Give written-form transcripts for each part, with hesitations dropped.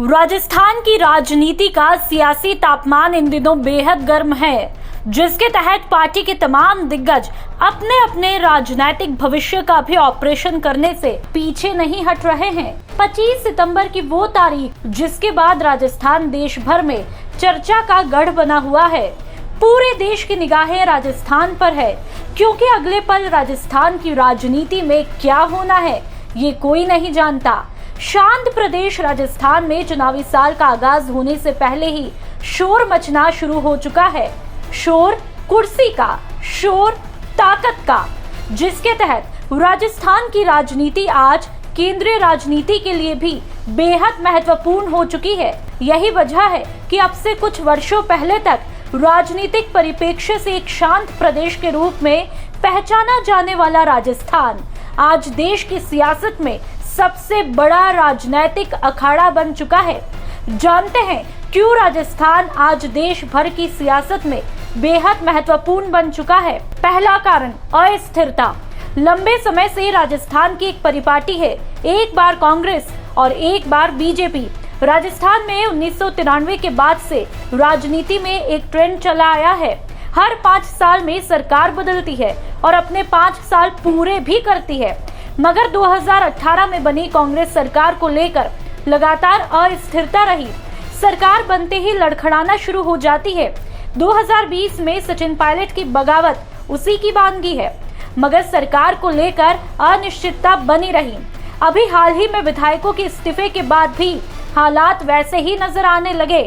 राजस्थान की राजनीति का सियासी तापमान इन दिनों बेहद गर्म है, जिसके तहत पार्टी के तमाम दिग्गज अपने अपने राजनीतिक भविष्य का भी ऑपरेशन करने से पीछे नहीं हट रहे हैं। 25 सितंबर की वो तारीख जिसके बाद राजस्थान देश भर में चर्चा का गढ़ बना हुआ है। पूरे देश की निगाहें राजस्थान पर है, क्योंकि अगले पल राजस्थान की राजनीति में क्या होना है ये कोई नहीं जानता। शांत प्रदेश राजस्थान में चुनावी साल का आगाज होने से पहले ही शोर मचना शुरू हो चुका है। शोर कुर्सी का, शोर ताकत का, जिसके तहत राजस्थान की राजनीति आज केंद्रीय राजनीति के लिए भी बेहद महत्वपूर्ण हो चुकी है। यही वजह है कि अब से कुछ वर्षों पहले तक राजनीतिक परिप्रेक्ष्य से एक शांत प्रदेश के रूप में पहचाना जाने वाला राजस्थान आज देश की सियासत में सबसे बड़ा राजनीतिक अखाड़ा बन चुका है। जानते हैं क्यों राजस्थान आज देश भर की सियासत में बेहद महत्वपूर्ण बन चुका है। पहला कारण अस्थिरता। लंबे समय से राजस्थान की एक परिपाटी है, एक बार कांग्रेस और एक बार बीजेपी। राजस्थान में 1993 के बाद से राजनीति में एक ट्रेंड चला आया है। हर 5 साल में सरकार बदलती है और अपने 5 साल पूरे भी करती है, मगर 2018 में बनी कांग्रेस सरकार को लेकर लगातार अस्थिरता रही। सरकार बनते ही लड़खड़ाना शुरू हो जाती है। 2020 में सचिन पायलट की बगावत उसी की बानगी है, मगर सरकार को लेकर अनिश्चितता बनी रही। अभी हाल ही में विधायकों के इस्तीफे के बाद भी हालात वैसे ही नजर आने लगे,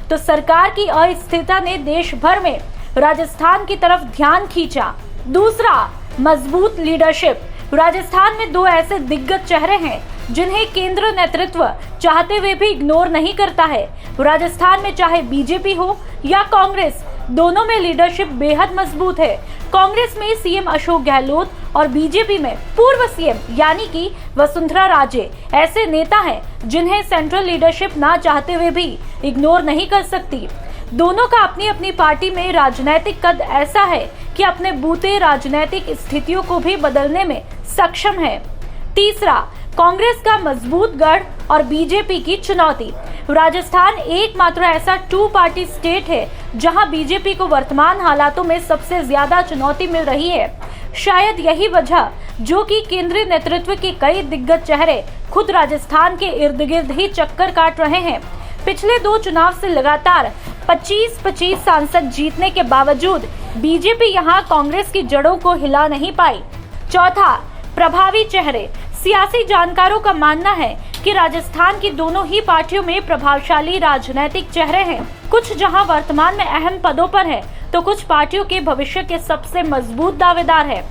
तो सरकार की अस्थिरता ने देश भर में राजस्थान की तरफ ध्यान खींचा। दूसरा, मजबूत लीडरशिप। राजस्थान में 2 ऐसे दिग्गज चेहरे हैं जिन्हें केंद्र नेतृत्व चाहते हुए भी इग्नोर नहीं करता है। राजस्थान में चाहे बीजेपी हो या कांग्रेस, दोनों में लीडरशिप बेहद मजबूत है। कांग्रेस में सीएम अशोक गहलोत और बीजेपी में पूर्व सीएम यानी कि वसुंधरा राजे ऐसे नेता हैं जिन्हें सेंट्रल लीडरशिप ना चाहते हुए भी इग्नोर नहीं कर सकती। दोनों का अपनी अपनी पार्टी में राजनीतिक कद ऐसा है कि अपने बूते राजनीतिक स्थितियों को भी बदलने में सक्षम है। तीसरा, कांग्रेस का मजबूत गढ़ और बीजेपी की चुनौती। राजस्थान एकमात्र ऐसा 2 पार्टी स्टेट है जहां बीजेपी को वर्तमान हालातों में सबसे ज्यादा चुनौती मिल रही है। शायद यही वजह जो कि केंद्रीय नेतृत्व के कई दिग्गज चेहरे खुद राजस्थान के इर्द गिर्द ही चक्कर काट रहे हैं। पिछले 2 चुनाव से लगातार 25-25 सांसद जीतने के बावजूद बीजेपी यहां कांग्रेस की जड़ों को हिला नहीं पाई। चौथा, प्रभावी चेहरे। सियासी जानकारों का मानना है कि राजस्थान की दोनों ही पार्टियों में प्रभावशाली राजनीतिक चेहरे हैं। कुछ जहां वर्तमान में अहम पदों पर है, तो कुछ पार्टियों के भविष्य के सबसे मजबूत दावेदार है।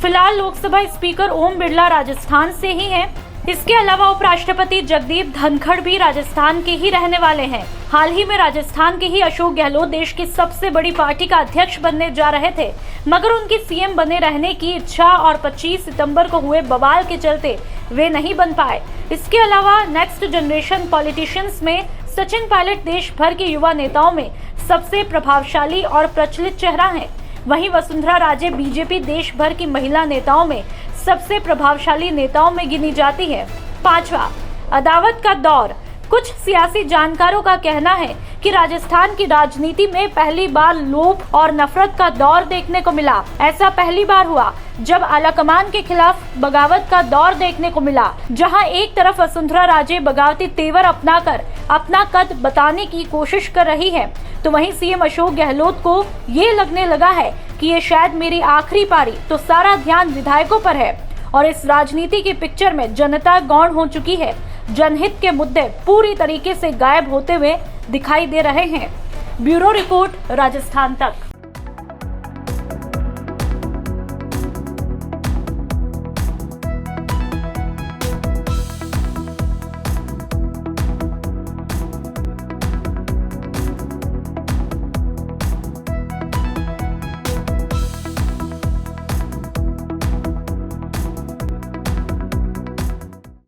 फिलहाल लोकसभा स्पीकर ओम बिरला राजस्थान से ही हैं। इसके अलावा उपराष्ट्रपति जगदीप धनखड़ भी राजस्थान के ही रहने वाले हैं। हाल ही में राजस्थान के ही अशोक गहलोत देश की सबसे बड़ी पार्टी का अध्यक्ष बनने जा रहे थे, मगर उनकी सीएम बने रहने की इच्छा और 25 सितंबर को हुए बवाल के चलते वे नहीं बन पाए। इसके अलावा नेक्स्ट जनरेशन पॉलिटिशियंस में सचिन पायलट देश भर के युवा नेताओं में सबसे प्रभावशाली और प्रचलित चेहरा है। वहीं वसुंधरा राजे बीजेपी देश भर की महिला नेताओं में सबसे प्रभावशाली नेताओं में गिनी जाती है। पांचवा, अदावत का दौर। कुछ सियासी जानकारों का कहना है कि राजस्थान की राजनीति में पहली बार लोभ और नफरत का दौर देखने को मिला। ऐसा पहली बार हुआ जब आलाकमान के खिलाफ बगावत का दौर देखने को मिला, जहां एक तरफ वसुंधरा राजे बगावती तेवर अपनाकर अपना कद बताने की कोशिश कर रही है, तो वहीं सीएम अशोक गहलोत को ये लगने लगा है कि ये शायद मेरी आखिरी पारी, तो सारा ध्यान विधायकों पर है और इस राजनीति की पिक्चर में जनता गौण हो चुकी है। जनहित के मुद्दे पूरी तरीके से गायब होते हुए दिखाई दे रहे हैं। ब्यूरो रिपोर्ट, राजस्थान तक।